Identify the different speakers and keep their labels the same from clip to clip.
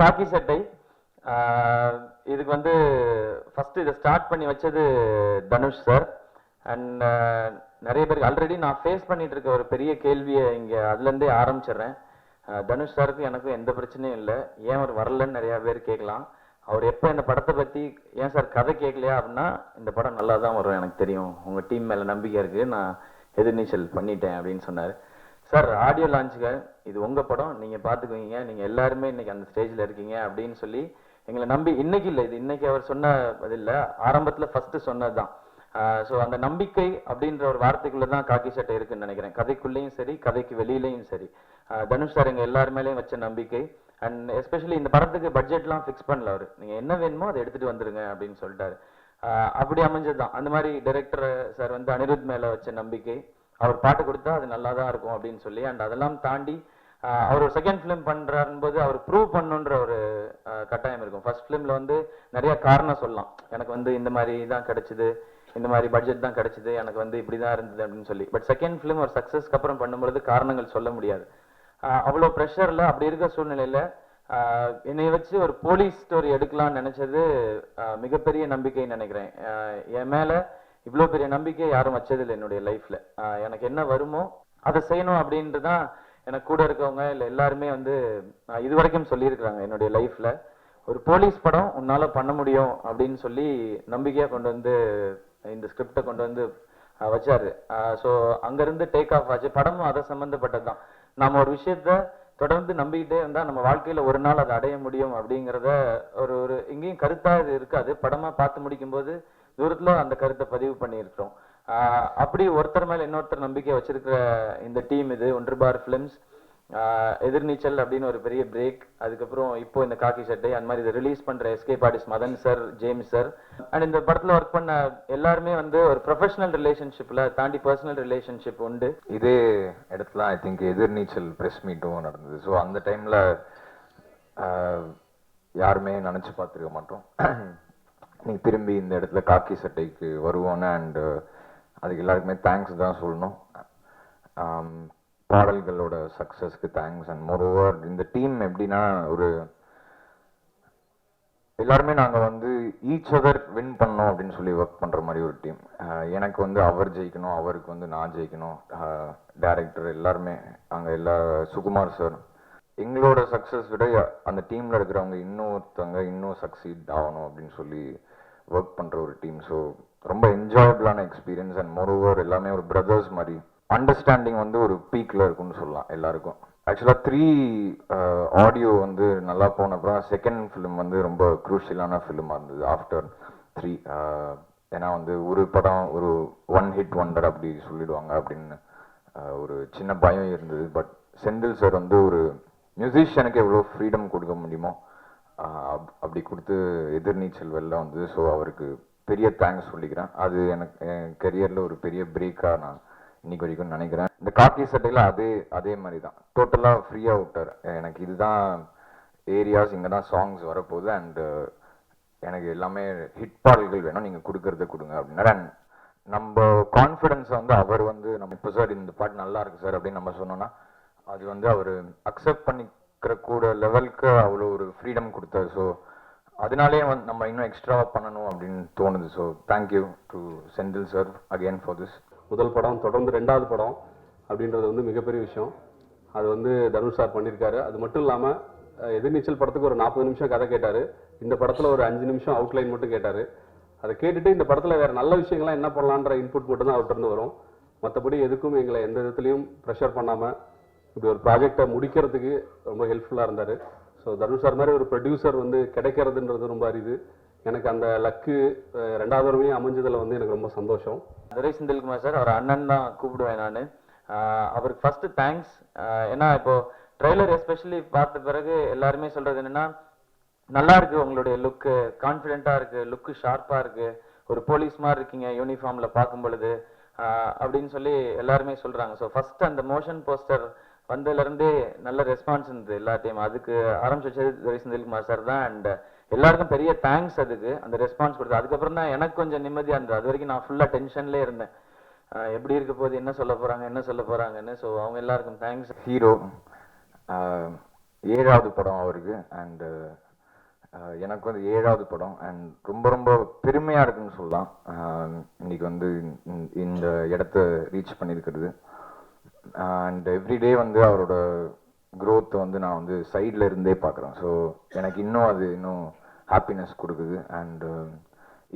Speaker 1: காக்கி சட்டை இதுக்கு வந்து ஃபர்ஸ்ட் இதை ஸ்டார்ட் பண்ணி வச்சது தனுஷ் சார். அண்ட் நிறைய பேருக்கு ஆல்ரெடி நான் ஃபேஸ் பண்ணிட்டு இருக்க ஒரு பெரிய கேள்வியை இங்கே அதுலேருந்தே ஆரம்பிச்சிடுறேன். தனுஷ் சாருக்கு எனக்கும் எந்த பிரச்சனையும் இல்லை. ஏன் அவர் வரலன்னு நிறையா பேர் கேட்கலாம். அவர் எப்போ இந்த படத்தை பற்றி ஏன் சார் கதை கேட்கலையா அப்படின்னா, இந்த படம் நல்லா தான் வரும் எனக்கு தெரியும், உங்கள் டீம் மேலே நம்பிக்கை இருக்குது, நான் எதிர்நீச்சல் பண்ணிட்டேன் அப்படின்னு சொன்னார். சார் ஆடியோ லான்ச்சுக்கு இது உங்கள் படம், நீங்கள் பார்த்துக்குவீங்க, நீங்கள் எல்லாருமே இன்னைக்கு அந்த ஸ்டேஜில் இருக்கீங்க அப்படின்னு சொல்லி எங்களை நம்பி, இன்னைக்கு இல்லை இது இன்னைக்கு அவர் சொன்ன இல்லை, ஆரம்பத்தில் ஃபஸ்ட்டு சொன்னது தான். ஸோ அந்த நம்பிக்கை அப்படின்ற ஒரு வார்த்தைக்குள்ளே தான் காக்கி சட்டை இருக்குன்னு நினைக்கிறேன். கதைக்குள்ளேயும் சரி, கதைக்கு வெளியிலையும் சரி, தனுஷ் சார் எங்கள் எல்லார் மேலேயும் வச்ச நம்பிக்கை. அண்ட் எஸ்பெஷலி இந்த படத்துக்கு பட்ஜெட்லாம் ஃபிக்ஸ் பண்ணல அவர், நீங்கள் என்ன வேணுமோ அதை எடுத்துகிட்டு வந்துருங்க அப்படின்னு சொல்லிட்டாரு. அப்படி அமைஞ்சது தான். அந்த மாதிரி டைரக்டர் சார் வந்து அனிருத் மேலே வச்ச நம்பிக்கை, அவர் பாட்டு கொடுத்தா அது நல்லா தான் இருக்கும் அப்படின்னு சொல்லி. அண்ட் அதெல்லாம் தாண்டி அவர் ஒரு செகண்ட் ஃபிலிம் பண்ணுறாருன்னு போது அவர் ப்ரூவ் பண்ணுன்ற ஒரு கட்டாயம் இருக்கும். ஃபர்ஸ்ட் ஃபிலிமில் வந்து நிறைய காரணம் சொல்லலாம், எனக்கு வந்து இந்த மாதிரி தான் கிடைச்சிது, இந்த மாதிரி பட்ஜெட் தான் கிடைச்சிது, எனக்கு வந்து இப்படி தான் இருந்தது அப்படின்னு சொல்லி. பட் செகண்ட் ஃபிலிம் ஒரு சக்ஸஸ்க்கு அப்புறம் பண்ணும்பொழுது காரணங்கள் சொல்ல முடியாது. அவ்வளோ ப்ரெஷரில் அப்படி இருக்க சூழ்நிலையில் என்னை வச்சு ஒரு போலீஸ் ஸ்டோரி எடுக்கலாம்னு நினச்சது மிகப்பெரிய நம்பிக்கைன்னு நினைக்கிறேன். என் மேலே இவ்வளோ பெரிய நம்பிக்கை யாரும் வச்சதில்லை என்னுடைய லைஃப்பில். எனக்கு என்ன வருமோ அதை செய்யணும் அப்படின்ட்டு தான் எனக்கு கூட இருக்கவங்க இல்லை எல்லாருமே வந்து இது வரைக்கும் சொல்லியிருக்கிறாங்க. என்னுடைய லைஃப்பில் ஒரு போலீஸ் படம் உன்னால் பண்ண முடியும் அப்படின்னு சொல்லி நம்பிக்கையாக கொண்டு வந்து இந்த ஸ்கிரிப்டை கொண்டு வந்து வச்சாரு. ஸோ அங்கேருந்து டேக் ஆஃப் ஆச்சு. படமும் அதை சம்மந்தப்பட்டது தான். நம்ம ஒரு விஷயத்த தொடர்ந்து நம்பிக்கிட்டே இருந்தால் நம்ம வாழ்க்கையில் ஒரு நாள் அதை அடைய முடியும் அப்படிங்கிறத ஒரு எங்கேயும் கருத்தாக இது இருக்காது, படமாக பார்த்து முடிக்கும்போது தூரத்தில் அந்த கருத்தை பதிவு பண்ணியிருக்கிறோம். அப்படி ஒருத்தர் மேலே இன்னொருத்தர் நம்பிக்கை வச்சிருக்கிற இந்த டீம் இது ஒன்று பார் ஃபிலிம்ஸ். எதிர்நீச்சல் அப்படின்னு ஒரு பெரிய பிரேக், அதுக்கப்புறம் இப்போ இந்த காக்கி சட்டை, அந்த மாதிரி இதை ரிலீஸ் பண்ணுற escape artist Madhan sir, James sir, and இந்த படத்தில் ஒர்க் பண்ண எல்லாருமே வந்து ஒரு ப்ரொஃபஷனல் ரிலேஷன்ஷிப்பில் தாண்டி பர்சனல் ரிலேஷன்ஷிப் உண்டு.
Speaker 2: இதே இடத்துல ஐ திங்க் எதிர்நீச்சல் ப்ரெஸ் மீட்டும் நடந்தது. ஸோ அந்த டைமில் யாருமே நினச்சி பார்த்துருக்க மாட்டோம் நீ திரும்பி இந்த இடத்துல காக்கி சட்டைக்கு வருவோன்னு. அண்டு அதுக்கு எல்லாருக்குமே தேங்க்ஸ் தான் சொல்லணும். பாடல்களோட சக்ஸஸ்க்கு தேங்க்ஸ். அண்ட் மோரோவர் இந்த டீம் எப்படின்னா ஒரு எல்லாருமே நாங்கள் வந்து ஈச் அதர் வின் பண்ணோம் அப்படின்னு சொல்லி ஒர்க் பண்ணுற மாதிரி ஒரு டீம். எனக்கு வந்து அவர் ஜெயிக்கணும், அவருக்கு வந்து நான் ஜெயிக்கணும், டைரக்டர் எல்லாருமே அங்கே எல்லா சுகுமார் சார். எங்களோட சக்ஸஸ் விட அந்த டீமில் இருக்கிறவங்க இன்னும் சக்சீட் ஆகணும் அப்படின்னு சொல்லி ஒர்க் பண்ணுற ஒரு டீம். ஸோ ரொம்ப என்ஜாயபிளான எக்ஸ்பீரியன்ஸ். அண்ட் மோரோவர் எல்லாமே ஒரு பிரதர்ஸ் மாதிரி. அண்டர்ஸ்டாண்டிங் வந்து ஒரு பீக்கில் இருக்குன்னு சொல்லலாம் எல்லாருக்கும். ஆக்சுவலாக 3 ஆடியோ வந்து நல்லா போனப்பறம் செகண்ட் ஃபிலிம் வந்து ரொம்ப க்ரூஷியலான ஃபிலிமாக இருந்தது ஆஃப்டர் 3. ஏன்னா வந்து ஒரு படம் ஒரு ஒன் ஹிட் ஒண்டர் அப்படி சொல்லிடுவாங்க அப்படின்னு ஒரு சின்ன பயம் இருந்தது. பட் செந்தில் சார் வந்து ஒரு மியூசிஷியனுக்கு எவ்வளோ ஃப்ரீடம் கொடுக்க முடியுமோ அப்படி கொடுத்து எதிர்நீச்சல் வெளில வந்து. ஸோ அவருக்கு பெரிய தேங்க்ஸ் சொல்லிக்கிறேன். அது எனக்கு என் கெரியரில் ஒரு பெரிய பிரேக்காக நான் இன்னைக்கு வரைக்கும் நினைக்கிறேன். இந்த காக்கி சட்டையில் அதே மாதிரி தான் டோட்டலாக ஃப்ரீயாக விட்டார். எனக்கு இதுதான் ஏரியாஸ், இங்கே தான் சாங்ஸ் வரப்போகுது, அண்டு எனக்கு எல்லாமே ஹிட் பாடல்கள் வேணும், நீங்கள் கொடுக்கறத கொடுங்க அப்படின்னாரு. அண்ட் நம்ம கான்ஃபிடென்ஸை வந்து அவர் வந்து நம்ம இப்போ சார் இந்த பாட்டு நல்லா இருக்கு சார் அப்படின்னு நம்ம சொன்னோன்னா அது வந்து அவர் அக்செப்ட் பண்ணிக்கிற கூட லெவலுக்கு அவ்வளோ ஒரு ஃப்ரீடம் கொடுத்தாரு. ஸோ அதனாலே வந்து நம்ம இன்னும் எக்ஸ்ட்ராவாக பண்ணணும் அப்படின்னு தோணுது. So thank you to Senthil sir again for this.
Speaker 3: முதல் படம் தொடர்ந்து 2வது படம் அப்படின்றது வந்து மிகப்பெரிய விஷயம். அது வந்து தனுஷ் சார் பண்ணியிருக்காரு. அது மட்டும் இல்லாமல் எதிர்நீச்சல் படத்துக்கு ஒரு 40 நிமிஷம் கதை கேட்டார். இந்த படத்தில் ஒரு 5 நிமிஷம் அவுட்லைன் மட்டும் கேட்டார். அதை கேட்டுட்டு இந்த படத்தில் வேறு நல்ல விஷயங்கள்லாம் என்ன பண்ணலான்ற இன்புட் மட்டும் தான் அவர்கிட்ட வரும். மற்றபடி எதுக்கும் எங்களை எந்த விதத்துலையும் ப்ரெஷர் பண்ணாமல் இப்படி ஒரு ப்ராஜெக்டை முடிக்கிறதுக்கு ரொம்ப ஹெல்ப்ஃபுல்லாக இருந்தார். ஸோ தனுஷ் சார் மாதிரி ஒரு ப்ரொடியூசர் வந்து கிடைக்கிறதுன்றது ரொம்ப அரிது. எனக்கு அந்த லக்கு 2வது தடவை அமைஞ்சதில் வந்து எனக்கு ரொம்ப சந்தோஷம்.
Speaker 1: துரை செந்தில்குமார் சார், அவர் அண்ணன் தான் கூப்பிடுவேன் நான். அவருக்கு ஃபர்ஸ்ட் தேங்க்ஸ். ஏன்னா இப்போ ட்ரெய்லர் எஸ்பெஷலி பார்த்த பிறகு எல்லாருமே சொல்றது என்னன்னா, நல்லா இருக்கு உங்களுடைய லுக்கு, கான்ஃபிடென்ட்டாக இருக்கு, லுக்கு ஷார்ப்பாக இருக்கு, ஒரு போலீஸ் மாதிரி இருக்கீங்க யூனிஃபார்மில் பார்க்கும் பொழுது அப்படின்னு சொல்லி எல்லாருமே சொல்றாங்க. ஸோ ஃபர்ஸ்ட் அந்த மோஷன் போஸ்டர் வந்ததுலேருந்தே நல்ல ரெஸ்பான்ஸ் இருந்தது எல்லாத்தையும். அதுக்கு ஆரம்பிச்சு வச்சது துரை செந்தில்குமார் சார் தான். அண்ட் எல்லாருக்கும் பெரிய தேங்க்ஸ் அதுக்கு, அந்த ரெஸ்பான்ஸ் கொடுத்து. அதுக்கப்புறம் தான் எனக்கு கொஞ்சம் நிம்மதியாக இருந்தது. அது வரைக்கும் நான் ஃபுல்லாக டென்ஷன்லேயே இருந்தேன், எப்படி இருக்க போது, என்ன சொல்ல போகிறாங்கன்னு. ஸோ அவங்க எல்லாருக்கும் தேங்க்ஸ்.
Speaker 2: ஹீரோ 7வது படம் அவருக்கு. அண்ட் எனக்கு வந்து 7வது படம். அண்ட் ரொம்ப ரொம்ப பெருமையாக இருக்குன்னு சொல்லலாம் இன்னைக்கு வந்து இந்த இடத்த ரீச் பண்ணியிருக்கிறது. அண்ட் எவ்ரிடே வந்து அவரோட க்ரோத்தை வந்து நான் வந்து சைடில் இருந்தே பார்க்குறேன். ஸோ எனக்கு இன்னும் அது இன்னும் ஹாப்பினஸ் கொடுக்குது. அண்ட்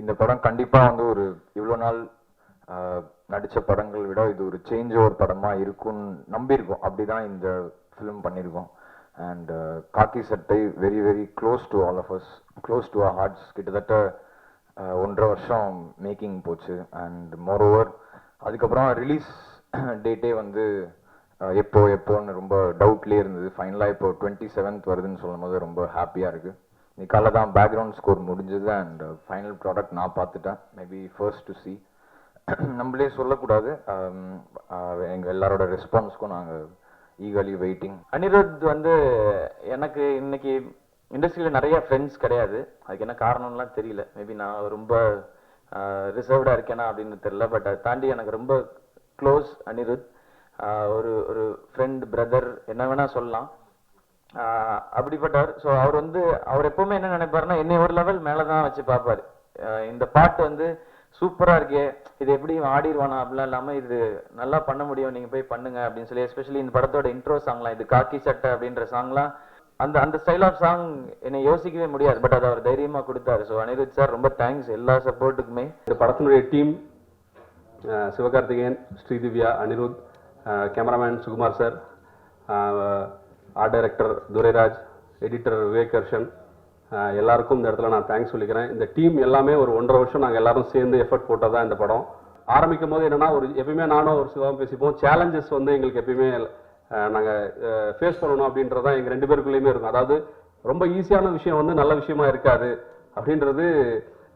Speaker 2: இந்த படம் கண்டிப்பாக வந்து ஒரு இவ்வளோ நாள் நடித்த படங்கள் விட இது ஒரு சேஞ்ச் ஓவர் படமாக இருக்கும்னு நம்பியிருக்கோம். அப்படி தான் இந்த ஃபிலிம் பண்ணியிருக்கோம். And Kaaki Sattai very very close to all of us, close to our hearts. கிட்டத்தட்ட 1.5 வருஷம் மேக்கிங் போச்சு. அண்ட் மோரோவர் அதுக்கப்புறம் ரிலீஸ் டேட்டே வந்து எப்போன்னு ரொம்ப டவுட்லேயே இருந்தது. ஃபைனலாக இப்போ 27th வருதுன்னு சொல்லும் போது ரொம்ப ஹாப்பியாக இருக்குது. இன்னைக்கு காலைல தான் பேக்ரவுண்ட் ஸ்கோர் முடிஞ்சது. அண்ட் ஃபைனல் ப்ராடக்ட் நான் பார்த்துட்டேன். Maybe first to C. நம்மளே சொல்லக்கூடாது, எங்கள் எல்லாரோட ரெஸ்பான்ஸ்க்கும் நாங்கள் ஈகர்லி வெயிட்டிங்.
Speaker 1: அனிருத் வந்து எனக்கு இன்னைக்கு இண்டஸ்ட்ரியில் நிறைய ஃப்ரெண்ட்ஸ் கிடையாது. அதுக்கு என்ன காரணம்லாம் தெரியல. மேபி நான் ரொம்ப ரிசர்வ்டாக இருக்கேனா அப்படின்னு தெரியல. பட் அதை தாண்டி எனக்கு ரொம்ப க்ளோஸ் அனிருத். ஒரு ஒரு ஃப்ரெண்ட், பிரதர், என்ன வேணால் சொல்லலாம். அப்படிப்பட்டவர். ஸோ அவர் எப்பவுமே என்ன நினைப்பாருன்னா என்னை ஒரு லெவல் மேலே தான் வச்சு பார்ப்பார். இந்த பாட்டு வந்து சூப்பராக இருக்கே, இது எப்படி ஆடிடுவானா அப்படிலாம் இல்லாமல் இது நல்லா பண்ண முடியும், நீங்கள் போய் பண்ணுங்க அப்படின்னு சொல்லி, எஸ்பெஷலி இந்த படத்தோட இன்ட்ரோ சாங்லாம், இது காக்கி சட்டை அப்படின்ற சாங்லாம், அந்த ஸ்டைல் ஆஃப் சாங் என்னை யோசிக்கவே முடியாது. பட் அதை அவர் தைரியமாக கொடுத்தாரு. ஸோ அனிருத் சார் ரொம்ப தேங்க்ஸ் எல்லா சப்போர்ட்டுக்குமே.
Speaker 3: இந்த படத்தினுடைய team Sivakarthikeyan, Sridivya, Anirudh, cameraman Sukumar sir, art director Durairaj, editor Vivek Karshan, எல்லாருக்கும் இந்த இடத்துல நான் தேங்க்ஸ் சொல்லிக்கிறேன். இந்த டீம் எல்லாமே ஒரு 1.5 வருஷம் நாங்கள் எல்லாரும் சேர்ந்து எஃபர்ட் போட்டால் தான் இந்த படம் ஆரம்பிக்கும் போது என்னன்னா, எப்பயுமே நானும் ஒரு சிவாவும் பேசிப்போம், சேலஞ்சஸ் வந்து எங்களுக்கு எப்பயுமே நாங்கள் ஃபேஸ் பண்ணணும் அப்படின்றதான் எங்கள் 2 பேருக்குள்ளேயுமே இருக்கும். அதாவது ரொம்ப ஈஸியான விஷயம் வந்து நல்ல விஷயமா இருக்காது அப்படின்றது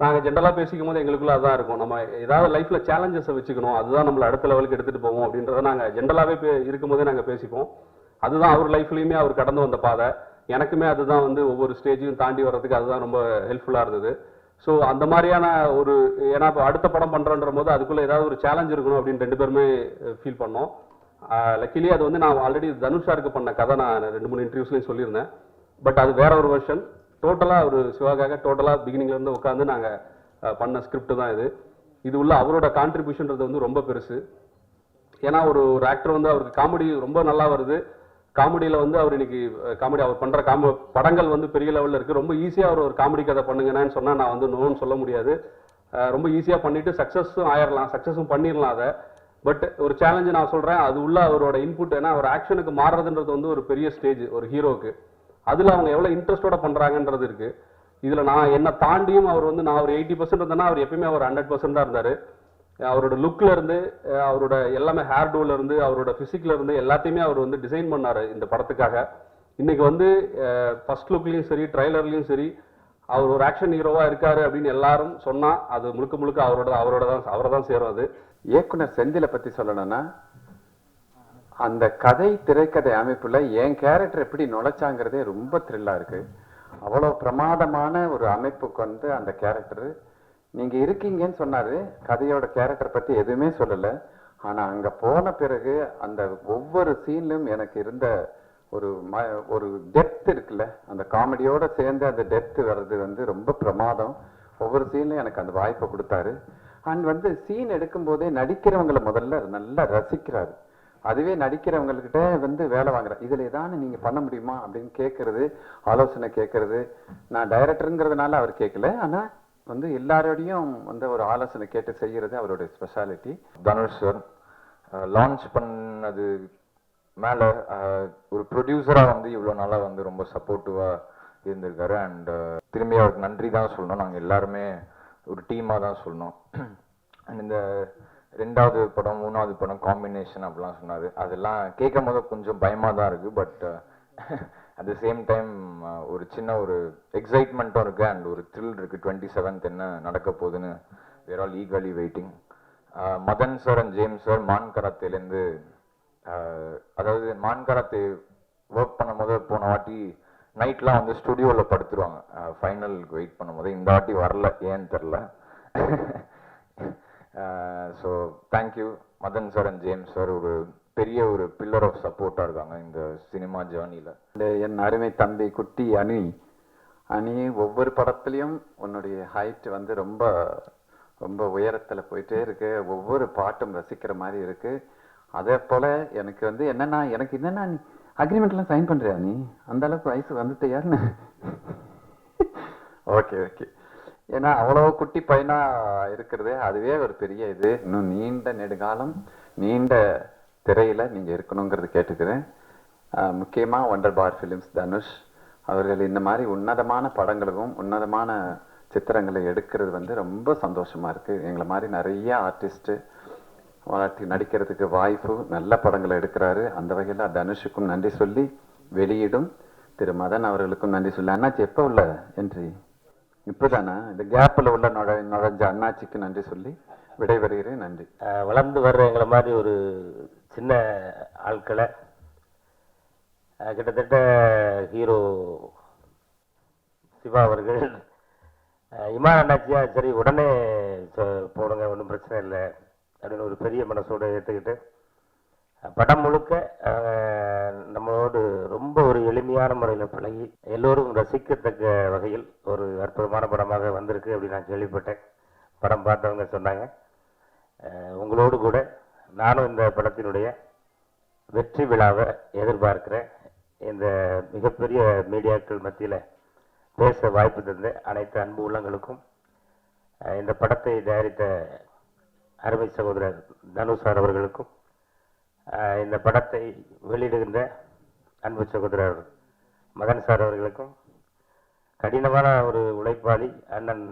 Speaker 3: நாங்கள் ஜென்ரலாக பேசிக்கும் போது எங்களுக்குள்ள அதான் இருக்கும். நம்ம ஏதாவது லைஃப்பில் சேலஞ்சஸை வச்சுக்கணும், அதுதான் நம்மளை அடுத்த லெவலுக்கு எடுத்துகிட்டு போவோம் அப்படின்றத நாங்கள் ஜென்ரலாகவே இருக்கும்போதே நாங்கள் பேசிப்போம். அதுதான் அவர் லைஃப்லையுமே அவர் கடந்து வந்த பாதை. எனக்குமே அதுதான் வந்து ஒவ்வொரு ஸ்டேஜையும் தாண்டி வர்றதுக்கு அதுதான் ரொம்ப ஹெல்ப்ஃபுல்லாக இருந்தது. ஸோ அந்த மாதிரியான ஒரு, ஏன்னா இப்போ அடுத்த படம் பண்ணுறன்ற போது அதுக்குள்ளே ஏதாவது ஒரு சேலஞ்ச் இருக்கணும் அப்படின்னு 2 பேருமே ஃபீல் பண்ணோம். லக்கிலி அது வந்து நான் ஆல்ரெடி தனுஷாருக்கு பண்ண கதை நான் 2-3 இன்டர்வியூஸ்லையும் சொல்லியிருந்தேன். பட் அது வேற ஒரு வெர்ஷன். டோட்டலாக ஒரு சிவாக்காக டோட்டலாக பிகினிங்லேருந்து உட்காந்து நாங்கள் பண்ண ஸ்கிரிப்ட் தான் இது. இது உள்ள அவரோட கான்ட்ரிபியூஷன்றது வந்து ரொம்ப பெருசு. ஏன்னா ஒரு ஆக்டர் வந்து அவருக்கு காமெடி ரொம்ப நல்லா வருது. காமெடியில் வந்து அவர் இன்னைக்கு அவர் பண்ணுற படங்கள் வந்து பெரிய லெவலில் இருக்குது. ரொம்ப ஈஸியாக அவர் ஒரு காமெடி கதை பண்ணுங்கன்னு சொன்னால் நான் வந்து நோன்னு சொல்ல முடியாது. ரொம்ப ஈஸியாக பண்ணிவிட்டு சக்ஸஸும் ஆயிடலாம், சக்ஸஸும் பண்ணிடலாம் அதை. பட் ஒரு சேலஞ்சு நான் சொல்கிறேன், அது உள்ள அவரோட இன்புட். ஏன்னா அவர் ஆக்ஷனுக்கு மாறுறதுன்றது வந்து ஒரு பெரிய ஸ்டேஜ் ஒரு ஹீரோவுக்கு. அதில் அவங்க எவ்வளோ இன்ட்ரெஸ்டோட பண்ணுறாங்கன்றது இருக்குது. இதில் நான் என்னை தாண்டியும் அவர் வந்து, நான் ஒரு 80% இருந்தேன்னா அவர் எப்பயுமே அவர் 100% தான் இருந்தார். அவரோட லுக்ல இருந்து, அவரோட எல்லாமே ஹேர் டூல இருந்து, அவரோட பிசிக்ல இருந்து எல்லாத்தையுமே அவர் வந்து டிசைன் பண்ணாரு இந்த படத்துக்காக. இன்னைக்கு வந்து ஃபர்ஸ்ட் லுக்லயும் சரி, ட்ரைலர்லயும் சரி, அவர் ஒரு ஆக்ஷன் ஹீரோவா இருக்காரு அப்படின்னு எல்லாரும் சொன்னா அது முழுக்க முழுக்க அவரை தான் சேரும். அது
Speaker 4: இயக்குனர் செந்திலை பத்தி சொல்லணும்னா, அந்த கதை திரைக்கதை அமைப்புல என் கேரக்டர் எப்படி நுழைச்சாங்கிறதே ரொம்ப த்ரில்லா இருக்கு. அவ்வளவு பிரமாதமான ஒரு அமைப்புக்கு வந்து அந்த கேரக்டர் நீங்க இருக்கீங்கன்னு சொன்னாரு. கதையோட கேரக்டர் பத்தி எதுவுமே சொல்லல. ஆனா அங்க போன பிறகு அந்த ஒவ்வொரு சீன்லும் எனக்கு இருந்த ஒரு டெப்த் இருக்குல்ல, அந்த காமெடியோட சேர்ந்து அந்த டெப்த் வர்றது வந்து ரொம்ப பிரமாதம். ஒவ்வொரு சீன்லையும் எனக்கு அந்த வாய்ப்பை கொடுத்தாரு. அண்ட் வந்து சீன் எடுக்கும் போதே நடிக்கிறவங்களை முதல்ல நல்லா ரசிக்கிறாரு. அதுவே நடிக்கிறவங்கக்கிட்ட வந்து வேலை வாங்குறேன், இதுல ஏதாவது நீங்க பண்ண முடியுமா அப்படின்னு கேட்கறது, ஆலோசனை கேட்கறது. நான் டைரக்டருங்கிறதுனால அவர் கேட்கல, ஆனா வந்து எல்லாரோடையும் வந்து ஒரு ஆலோசனை கேட்டு செய்யறது அவருடைய ஸ்பெஷாலிட்டி.
Speaker 2: தனுஷ் சார் லான்ச் பண்ணது மேல ஒரு ப்ரொடியூசரா வந்து இவ்வளோ நாளா வந்து ரொம்ப சப்போர்ட்டிவா இருந்திருக்காரு. அண்ட் திரும்பி அவருக்கு நன்றி தான் சொல்லணும். நாங்கள் எல்லாருமே ஒரு டீமாக தான் சொல்லணும். அண்ட் இந்த 2வது படம் 3வது படம் காம்பினேஷன் அப்படிலாம் சொன்னார். அதெல்லாம் கேட்கும் போது கொஞ்சம் பயமாக தான் இருக்குது. But at the same time ஒரு சின்ன ஒரு எக்ஸைட்மெண்ட்டும் இருக்குது அண்ட் ஒரு த்ரில் இருக்குது. 27th என்ன நடக்க போகுதுன்னு we are all eagerly waiting. Madhan sir and James sir Maan கராத்தேலேருந்து, அதாவது மான் கராத்தே ஒர்க் பண்ணும் போது போன வாட்டி நைட்லாம் வந்து ஸ்டுடியோவில் படுத்துருவாங்க ஃபைனலுக்கு வெயிட் பண்ணும் போது. இந்த வாட்டி வரல, ஏன்னு தெரில. So thank you Madhan sir and James sir. ஒரு பெரிய ஒரு பில்லர் ஆஃப் சப்போர்ட்டாக இருக்காங்க இந்த சினிமா ஜேர்னியில்.
Speaker 4: என் அருமை தம்பி குட்டி அணி ஒவ்வொரு படத்துலையும் உன்னுடைய ஹைட் வந்து ரொம்ப ரொம்ப உயரத்தில் போயிட்டே இருக்கு. ஒவ்வொரு பாட்டும் ரசிக்கிற மாதிரி இருக்கு. அதே போல எனக்கு வந்து எனக்கு என்னன்னா நீ அக்ரிமெண்ட்லாம் சைன் பண்றியா? நீ அந்த அளவுக்கு வயசு வந்துட்டு யாருன்னு ஓகே ஓகே. ஏன்னா அவ்வளோ குட்டி பையனா இருக்கிறது அதுவே ஒரு பெரிய இது. இன்னும் நீண்ட நெடுகாலம் நீண்ட திரையில நீங்க இருக்கணுங்கிறது கேட்டுக்கிறேன். முக்கியமா ஒண்டர் பார் ஃபிலிம்ஸ் தனுஷ் அவர்கள் இந்த மாதிரி உன்னதமான படங்களுக்கும் உன்னதமான சித்திரங்களை எடுக்கிறது வந்து ரொம்ப சந்தோஷமா இருக்கு. எங்களை மாதிரி நிறைய ஆர்டிஸ்ட் வளர்த்தி நடிக்கிறதுக்கு வாய்ப்பு, நல்ல படங்களை எடுக்கிறாரு. அந்த வகையில் தனுஷுக்கும் நன்றி சொல்லி, வெளியிடும் திரு மதன் அவர்களுக்கும் நன்றி சொல்லி. அண்ணாச்சி எப்போ உள்ள என்ட்ரி? இப்போதானே இந்த கேப்பில் உள்ள நுழைஞ்ச அண்ணாச்சிக்கு நன்றி சொல்லி விடைபெறுகிறேன். நன்றி.
Speaker 5: வளர்ந்து வர்ற எங்களை மாதிரி ஒரு சின்ன ஆட்களை கிட்டத்தட்ட ஹீரோ சிவா அவர்கள் இமான் அண்ணாச்சியா சரி உடனே போடுங்க ஒன்றும் பிரச்சனை இல்லை அப்படின்னு ஒரு பெரிய மனசோடு ஏற்றுக்கிட்டு படம் முழுக்க நம்மளோடு ரொம்ப ஒரு எளிமையான முறையில் பழகி எல்லோரும் ரசிக்கத்தக்க வகையில் ஒரு அற்புதமான படமாக வந்திருக்கு அப்படின்னு நான் கேள்விப்பட்டேன். படம் பார்த்தவங்க சொன்னாங்க. உங்களோடு கூட நானும் இந்த படத்தினுடைய வெற்றி விழாவை எதிர்பார்க்கிறேன். இந்த மிகப்பெரிய மீடியாக்கள் மத்தியில் பேச வாய்ப்பு தந்த அனைத்து அன்பு உள்ளங்களுக்கும், இந்த படத்தை தயாரித்த அருமை சகோதரர் தனுஷ் சார் அவர்களுக்கும், இந்த படத்தை வெளியிடுகின்ற அன்பு சகோதரர் மதன் சார் அவர்களுக்கும், கடினமான ஒரு உழைப்பாளி அண்ணன்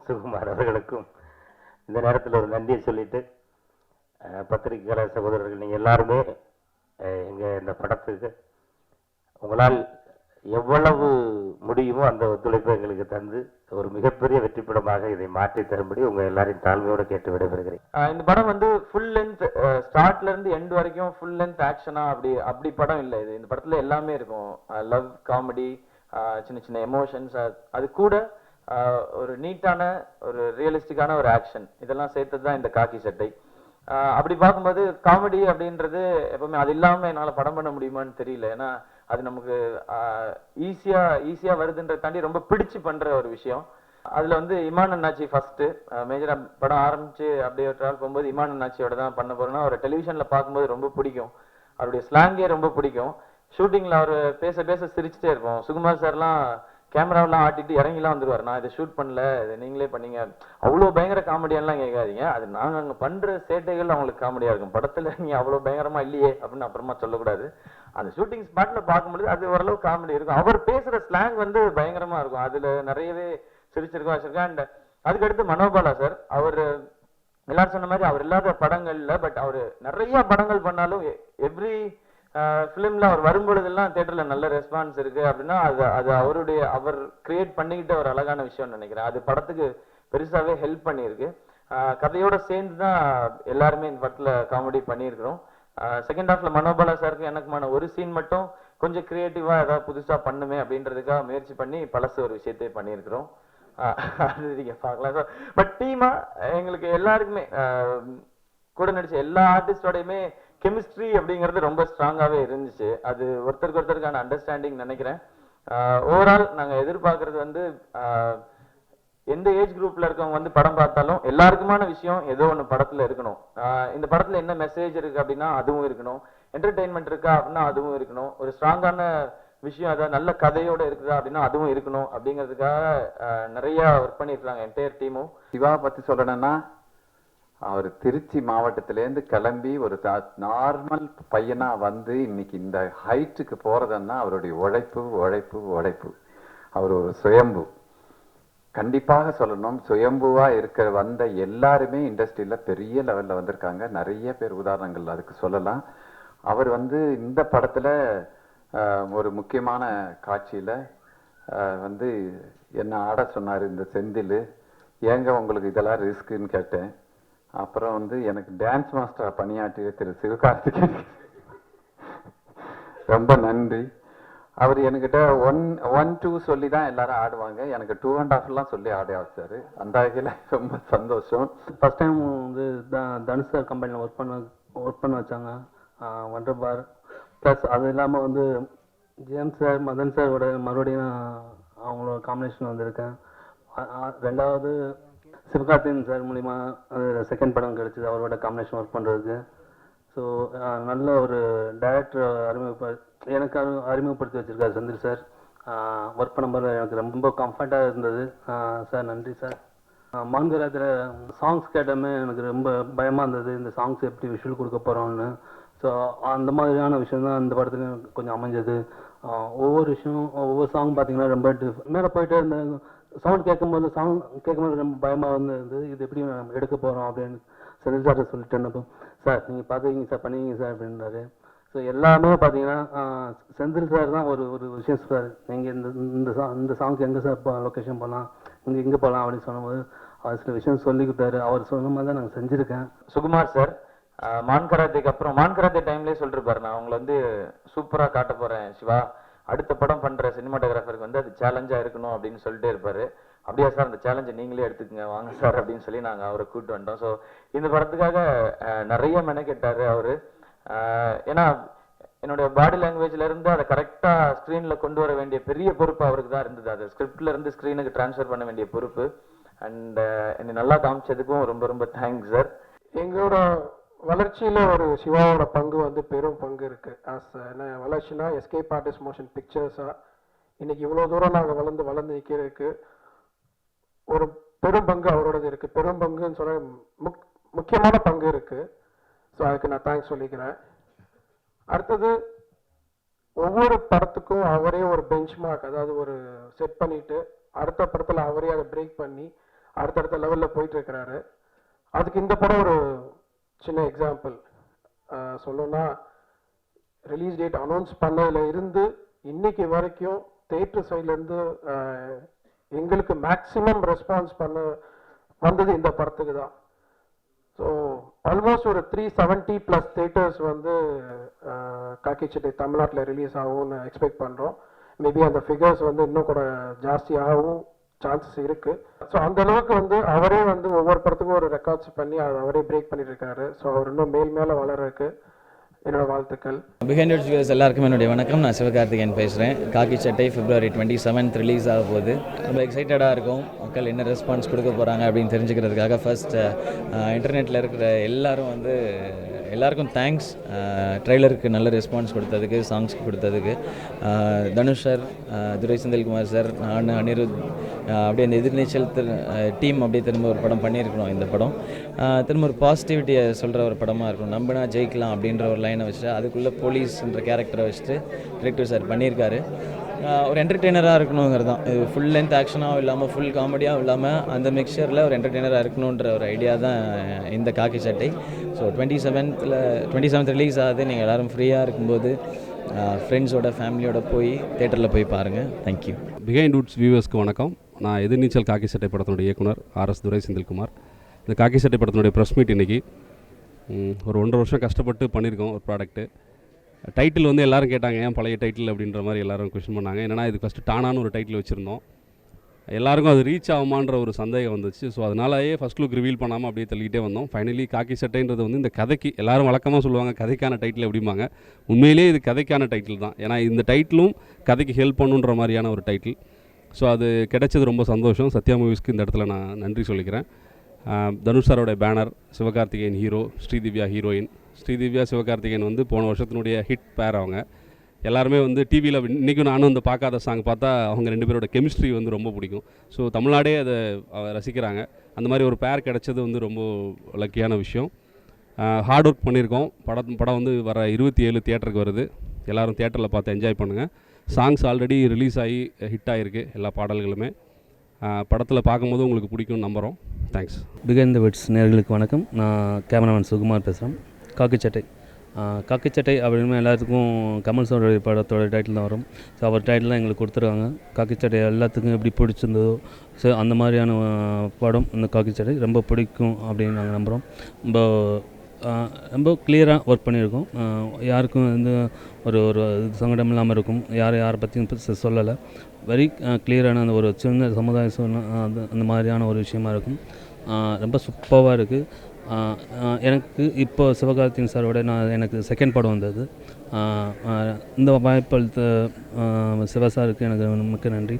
Speaker 5: சுகுமார் அவர்களுக்கும் இந்த நேரத்தில் ஒரு நன்றியை சொல்லிட்டு, பத்திரிகையாளர் சகோதரர்கள் நீங்கள் எல்லாருமே எங்கள் இந்த படத்துக்கு உங்களால் எவ்வளவு முடியுமோ அந்த ஒத்துழைப்பை எங்களுக்கு தந்து ஒரு மிகப்பெரிய வெற்றி படமாக இதை மாற்றி தரும்படி உங்க எல்லாரையும் தாழ்மையோடு கேட்டு விடைபெறுகிறேன்.
Speaker 1: இந்த படம் வந்து ஃபுல் லென்த், ஸ்டார்ட்ல இருந்து எண்ட் வரைக்கும் ஃபுல் லென்த் ஆக்ஷனா அப்படி படம் இல்லை இது. இந்த படத்துல எல்லாமே இருக்கும். லவ், காமெடி, சின்ன சின்ன எமோஷன்ஸ், அது கூட ஒரு நீட்டான ஒரு ரியலிஸ்டிக்கான ஒரு ஆக்ஷன், இதெல்லாம் சேர்த்தது தான் இந்த காக்கி சட்டை. அப்படி பார்க்கும்போது காமெடி அப்படின்றது எப்பவுமே அது இல்லாம என்னால படம் பண்ண முடியுமான்னு தெரியல. ஏன்னா அது நமக்கு ஈஸியா வருதுன்ற தாண்டி ரொம்ப பிடிச்சு பண்ற ஒரு விஷயம். அதுல வந்து இமான் அண்ணாச்சி ஃபர்ஸ்ட் மேஜரா படம் ஆரம்பிச்சு அப்படியே ட்ராவல் போகும்போது இமான் அண்ணாச்சியோட தான் பண்ண போறோம்னா அவர் டெலிவிஷன்ல பார்க்கும்போது ரொம்ப பிடிக்கும். அவருடைய ஸ்லாங்கே ரொம்ப பிடிக்கும். ஷூட்டிங்ல அவர் பேச பேச சிரிச்சுட்டே இருப்போம். சுகுமார் சார்லாம் கேமராவெல்லாம் ஆட்டிட்டு இறங்கிலாம் வந்துருவார். நான் இதை ஷூட் பண்ணல, இதை நீங்களே பண்ணீங்க. அவ்வளோ பயங்கர காமெடியெல்லாம் கேட்காதீங்க. அது நாங்கள் அங்கே பண்ற சேட்டைகள் அவங்களுக்கு காமெடியா இருக்கும். படத்துல நீங்க அவ்வளோ பயங்கரமா இல்லையே அப்படின்னு அப்புறமா சொல்லக்கூடாது. அந்த ஷூட்டிங் ஸ்பாட்ல பார்க்கும்போது அது ஓரளவு காமெடி இருக்கும். அவர் பேசுற ஸ்லாங் வந்து பயங்கரமா இருக்கும். அதுல நிறையவே சிரிச்சிருக்கோம் வச்சிருக்கேன். அண்ட் அதுக்கடுத்து மனோபாலா சார், அவர் எல்லாரும் சொன்ன மாதிரி அவர் இல்லாத படங்கள்ல பட் அவர் நிறைய படங்கள் பண்ணாலும் எவ்ரி ஃபிலிம்ல அவர் வரும்பொழுதெல்லாம் தியேட்டர்ல நல்ல ரெஸ்பான்ஸ் இருக்கு அப்படின்னா அது அவர் கிரியேட் பண்ணிக்கிட்ட ஒரு அழகான விஷயம்னு நினைக்கிறேன். அது படத்துக்கு பெருசாவே ஹெல்ப் பண்ணியிருக்கு. கதையோட சேர்ந்து தான் எல்லாருமே இந்த படத்துல காமெடி பண்ணியிருக்கிறோம். செகண்ட் ஹாஃப்ல மனோபாலா சாருக்கு எனக்குமான ஒரு சீன் மட்டும் கொஞ்சம் கிரியேட்டிவா ஏதாவது புதுசா பண்ணுமே அப்படின்றதுக்காக முயற்சி பண்ணி பழசு ஒரு விஷயத்தையே பண்ணியிருக்கிறோம். அது நீங்க பார்க்கலாம். பட் டீமா எங்களுக்கு எல்லாருக்குமே கூட நடிச்ச எல்லா ஆர்டிஸ்டோடையுமே கெமிஸ்ட்ரி அப்படிங்கிறது ரொம்ப ஸ்ட்ராங்காவே இருந்துச்சு. அது ஒருத்தருக்கான அண்டர்ஸ்டாண்டிங் நினைக்கிறேன். ஓவரால் நாங்க எதிர்பார்க்கறது வந்து எந்த ஏஜ் குரூப்ல இருக்கவங்க வந்து படம் பார்த்தாலும் எல்லாருக்குமான விஷயம் ஏதோ ஒண்ணு படத்துல இருக்கணும். இந்த படத்துல என்ன மெசேஜ் இருக்கு அப்படின்னா அதுவும் இருக்கணும். என்டர்டெயின்மெண்ட் இருக்கா அப்படின்னா அதுவும் இருக்கணும். ஒரு ஸ்ட்ராங்கான விஷயம் அதாவது நல்ல கதையோட இருக்குதா அப்படின்னா அதுவும் இருக்கணும். அப்படிங்கிறதுக்காக நிறைய ஒர்க் பண்ணிருக்காங்க என்டையர் டீமும்.
Speaker 4: சிவா பத்தி சொல்லணும்னா அவர் திருச்சி மாவட்டத்திலேருந்து கிளம்பி ஒரு நார்மல் பையனா வந்து இன்னைக்கு இந்த ஹைட்டுக்கு போறதுன்னா அவருடைய உழைப்பு. அவர் ஒரு சுயம்பு. கண்டிப்பாக சொல்லணும், சுயம்புவா வந்த எல்லாருமே இண்டஸ்ட்ரியில பெரிய லெவல்ல வந்திருக்காங்க. நிறைய பேர் உதாரணங்கள் அதுக்கு சொல்லலாம். அவர் வந்து இந்த படத்துல ஒரு முக்கியமான காட்சியில வந்து என்ன ஆட சொன்னாரு. இந்த செந்தில் ஏங்க உங்களுக்கு இதெல்லாம் ரிஸ்க்குன்னு கேட்டேன். அப்புறம் வந்து எனக்கு டான்ஸ் மாஸ்டர் பணியாற்றிய திரு சிவகார்த்திகேயன் ரொம்ப நன்றி. அவர் என்கிட்ட 1-2 சொல்லி தான் எல்லாரும் ஆடுவாங்க. எனக்கு 2.5 சொல்லி ஆட ஆச்சாரு. அந்த வகையில் ரொம்ப சந்தோஷம்.
Speaker 6: ஃபர்ஸ்ட் டைம் வந்து தனுஷ் சார் கம்பெனியில் ஒர்க் பண்ண வச்சாங்க. வண்டர் பார் ப்ளஸ் அது இல்லாமல் வந்து ஜேம்ஸ் சார் மதன் சாரோட மறுபடியும் அவங்களோட காம்பினேஷன் வந்திருக்கேன். ரெண்டாவது சிவகார்த்திகேயன் சார் மூலிமா அது செகண்ட் படம் கிடச்சிது அவரோட காம்பினேஷன் ஒர்க் பண்ணுறதுக்கு. ஸோ நல்ல ஒரு டைரக்டர் எனக்கு அறிமுகப்படுத்தி வச்சுருக்காரு செந்தில் சார். ஒர்க் பண்ணும்போது எனக்கு ரொம்ப கம்ஃபர்ட்டாக இருந்தது சார். நன்றி சார். மான்கராத்தில் சாங்ஸ் கேட்டமே எனக்கு ரொம்ப பயமாக இருந்தது, இந்த சாங்ஸ் எப்படி விஷுவல் கொடுக்க போகிறோன்னு. ஸோ அந்த மாதிரியான விஷயம் தான் இந்த படத்துக்கு கொஞ்சம் அமைஞ்சது. ஒவ்வொரு விஷயம் ஒவ்வொரு சாங் பார்த்தீங்கன்னா ரொம்ப மேலே போயிட்டே இருந்த சவுண்ட் கேட்கும்போது ரொம்ப பயமாக இருந்தது, இது எப்படி எடுக்க போகிறோம் அப்படின்னு செந்தில் சார் சொல்லிட்டேன்னப்போ, சார் நீங்கள் பார்த்துக்கிங்க சார் பண்ணுவீங்க சார் அப்படின்றாரு. ஸோ எல்லாமே பார்த்தீங்கன்னா செந்தில் சார் தான் ஒரு ஒரு விஷயம் சார், நீங்கள் இந்த சாங்க்கு எங்கே சார் லொக்கேஷன் போகலாம், இங்கே போகலாம் அப்படின்னு சொன்னபோது அவர் சில விஷயம் சொல்லி கொடுத்தாரு. அவர் சொன்ன மாதிரி தான் நாங்கள் செஞ்சுருக்கேன்.
Speaker 1: சுகுமார் சார் மான்கராத்தேக்கு அப்புறம் மான்கராத்தே டைம்லேயே சொல்லிருப்பாரு, நான் அவங்களை வந்து சூப்பராக காட்ட போகிறேன் சிவா, அடுத்த படம் பண்ணுற சினிமாட்டோகிராஃபருக்கு வந்து அது சேலஞ்சாக இருக்கணும் அப்படின்னு சொல்லிட்டே இருப்பார். அப்படியா சார், அந்த சேலஞ்சை நீங்களே எடுத்துக்கங்க வாங்க சார் அப்படின்னு சொல்லி நாங்கள் அவரை கூப்பிட்டு வந்துட்டோம். ஸோ இந்த படத்துக்காக நிறைய மெனக்கெட்டார் அவர். ஏன்னா என்னுடைய பாடி லாங்குவேஜ்ல இருந்து அதை கரெக்டாக ஸ்க்ரீனில் கொண்டு வர வேண்டிய பெரிய பொறுப்பு அவருக்கு தான் இருந்தது. அது ஸ்கிரிப்ட்ல இருந்து ஸ்க்ரீனுக்கு ட்ரான்ஸ்ஃபர் பண்ண வேண்டிய பொறுப்பு. அண்ட் என்னை நல்லா காமிச்சதுக்கும் ரொம்ப ரொம்ப தேங்க்ஸ் சார்.
Speaker 7: எங்களோட வளர்ச்சியில் ஒரு சிவாவோட பங்கு வந்து பெரும் பங்கு இருக்குது. என்ன வளர்ச்சினா எஸ்கேப் ஆர்டிஸ்ட் மோஷன் பிக்சர்ஸாக இன்னைக்கு இவ்வளோ தூரம் நாங்கள் வளர்ந்து நிற்கிறதுக்கு ஒரு பெரும் பங்கு அவரோடது இருக்குது. பெரும் பங்குன்னு சொல்ல முக்கியமான பங்கு இருக்குது. ஸோ அதுக்கு நான் தேங்க்ஸ் சொல்லிக்கிறேன். அடுத்தது ஒவ்வொரு படத்துக்கும் அவரே ஒரு பெஞ்ச் மார்க், அதாவது ஒரு செட் பண்ணிட்டு அடுத்த படத்தில் அவரே அதை பிரேக் பண்ணி அடுத்தடுத்த லெவலில் போயிட்டு இருக்கிறாரு. அதுக்கு இந்த படம் ஒரு சின்ன எக்ஸாம்பிள். சொல்லணும்னா ரிலீஸ் டேட் அனௌன்ஸ் பண்ணதில் இருந்து இன்னைக்கு வரைக்கும் தேட்டர் சைட்லேருந்து எங்களுக்கு மேக்ஸிமம் ரெஸ்பான்ஸ் வந்தது இந்த படத்துக்கு தான். ஸோ ஆல்மோஸ்ட் ஒரு 370+ தேட்டர்ஸ் வந்து காக்கி சட்டை தமிழ்நாட்டில் ரிலீஸ் ஆகும்னு எக்ஸ்பெக்ட் பண்ணுறோம். மேபி அந்த ஃபிகர்ஸ் வந்து இன்னும் கூட ஜாஸ்தியாகவும் சான்சஸ் இருக்குது. ஸோ அந்த அளவுக்கு வந்து அவரே வந்து ஒவ்வொரு படத்துக்கும் ஒரு ரெக்கார்ட்ஸ் பண்ணி அதை அவரே பிரேக் பண்ணிட்டு இருக்காரு. ஸோ அவர் இன்னும் மேலே வளர்றதுக்கு என்னோட வாழ்த்துக்கள்.
Speaker 8: பிஹைண்ட் த வியூவர்ஸ் எல்லாருக்கும் என்னுடைய வணக்கம். நான் சிவகார்த்திகேயன் பேசுகிறேன். காக்கி சட்டை February 27 ரிலீஸ் ஆக போகுது. ரொம்ப எக்ஸைட்டடாக இருக்கும். மக்கள் என்ன ரெஸ்பான்ஸ் கொடுக்க போகிறாங்க அப்படின்னு தெரிஞ்சுக்கிறதுக்காக ஃபர்ஸ்ட் இன்டர்நெட்டில் இருக்கிற எல்லாருக்கும் தேங்க்ஸ். ட்ரெய்லருக்கு நல்ல ரெஸ்பான்ஸ் கொடுத்ததுக்கு, சாங்ஸ்க்கு கொடுத்ததுக்கு. தனுஷ் சார், துரை செந்தில்குமார் சார், நான் அனிருத், அப்படியே அந்த எதிர்நீச்சல் டீம் அப்படியே திரும்ப ஒரு படம் பண்ணியிருக்கிறோம். இந்த படம் திரும்ப ஒரு பாசிட்டிவிட்டியை சொல்கிற ஒரு படமாக இருக்கும். நம்பினா ஜெயிக்கலாம் அப்படின்ற ஒரு லைனை வச்சுட்டு அதுக்குள்ளே போலீஸ்ன்ற கேரக்டரை வச்சுட்டு டிரெக்டர் சார் பண்ணியிருக்காரு. ஒரு என்டர்டெய்னராக இருக்கணுங்கிறது தான். இது ஃபுல் லென்த் ஆக்ஷனாகவும் இல்லாமல் ஃபுல் காமெடியாகவும் இல்லாமல் அந்த மிக்சரில் ஒரு என்டர்டெய்னராக இருக்கணுன்ற ஒரு ஐடியா தான் இந்த காக்கி சட்டை. ஸோ 27th ரிலீஸ் ஆகுது. நீங்கள் எல்லோரும் ஃப்ரீயாக இருக்கும்போது ஃப்ரெண்ட்ஸோட ஃபேமிலியோட போய் தேட்டரில் போய் பாருங்கள். தேங்க்யூ.
Speaker 3: பிஹைண்ட் வுட்ஸ் வியூவர்ஸ்க்கு வணக்கம். நான் எதிர்நீச்சல் காக்கி சட்டை படத்தினுடைய இயக்குனர் RS துரை செந்தில்குமார். இந்த காக்கி சட்டை படத்தினுடைய ப்ரெஸ் மீட் இன்றைக்கி ஒரு 1.5 வருஷம் கஷ்டப்பட்டு பண்ணியிருக்கோம் ஒரு ப்ராடக்ட்டு. டைட்டில் வந்து எல்லோரும் கேட்டாங்க, ஏன் பழைய டைட்டில் அப்படின்ற மாதிரி எல்லோரும் கொஸ்டின் பண்ணாங்க. என்னென்னா இது ஃபஸ்ட்டு டானான்னு ஒரு டைட்டில் வச்சுருந்தோம். எல்லாருக்கும் அது ரீச் ஆகுமான்ற ஒரு சந்தேகம் வந்துச்சு. ஸோ அதனாலேயே ஃபஸ்ட் லுக் ரிவீல் பண்ணாமல் அப்படியே தள்ளிக்கிட்டே வந்தோம். ஃபைனலி காக்கி சட்டைன்றது வந்து இந்த கதைக்கு எல்லோரும் வழக்கமாக சொல்லுவாங்க கதைக்கான டைட்டில் அப்படிம்பாங்க. உண்மையிலே இது கதைக்கான டைட்டில் தான். ஏன்னா இந்த டைட்டிலும் கதைக்கு ஹெல்ப் பண்ணுன்ற மாதிரியான ஒரு டைட்டில். ஸோ அது கிடைச்சது ரொம்ப சந்தோஷம். சத்யா மூவிஸ்க்கு இந்த இடத்துல நான் நன்றி சொல்லிக்கிறேன். தனுஷ் சாரோட banner, Sivakarthikeyan hero, Sri Divya heroine. Sri Divya Sivakarthikeyan வந்து போன வருஷத்தினுடைய ஹிட் பேர். அவங்க எல்லாருமே வந்து டிவியில் இன்றைக்கும் நானும் அந்த பார்க்காத சாங் பார்த்தா அவங்க 2 பேரோட கெமிஸ்ட்ரி வந்து ரொம்ப பிடிக்கும். ஸோ தமிழ்நாடே அதை ரசிக்கிறாங்க. அந்த மாதிரி ஒரு பேர் கிடைச்சது வந்து ரொம்ப லக்கியான விஷயம். ஹார்ட் ஒர்க் பண்ணியிருக்கோம். படம் வந்து வர 27 தியேட்டருக்கு வருது. எல்லோரும் தியேட்டரில் பார்த்து என்ஜாய் பண்ணுங்கள். சாங்ஸ் ஆல்ரெடி ரிலீஸ் ஆகி ஹிட் ஆகிருக்கு எல்லா பாடல்களுமே. படத்தில் பார்க்கும்போது உங்களுக்கு பிடிக்கும்னு நம்புகிறோம். தேங்க்ஸ்.
Speaker 6: பிஹைண்ட் த விட்ஸ் நேயர்களுக்கு வணக்கம். நான் கேமராமேன் சுகுமார் பேசுகிறேன். காக்கிச்சட்டை அப்படின்னு எல்லாத்துக்கும் கமல் சாரோட படத்தோட டைட்டில் தான் வரும். ஸோ அவர் டைட்டில் தான் எங்களுக்கு கொடுத்துருக்காங்க. காக்கிச்சட்டை எல்லாத்துக்கும் எப்படி பிடிச்சிருந்ததோ ஸோ அந்த மாதிரியான படம் இந்த காக்கிச்சட்டை ரொம்ப பிடிக்கும் அப்படின்னு நாங்கள் நம்புகிறோம். ரொம்ப கிளியராக ஒர்க் பண்ணியிருக்கோம். யாருக்கும் வந்து ஒரு சங்கடம் இல்லாமல் இருக்கும். யாரை பற்றியும் சொல்லலை. வெரி கிளியரான அந்த ஒரு சின்ன சமுதாய அந்த மாதிரியான ஒரு விஷயமா இருக்கும். ரொம்ப சூப்பராக இருக்குது. எனக்கு இப்போ சிவகார்த்திகேயன் சாரோட எனக்கு செகண்ட் படம் வந்தது. இந்த வாய்ப்பு அளித்த சிவா சாருக்கு எனக்கு மிக்க நன்றி.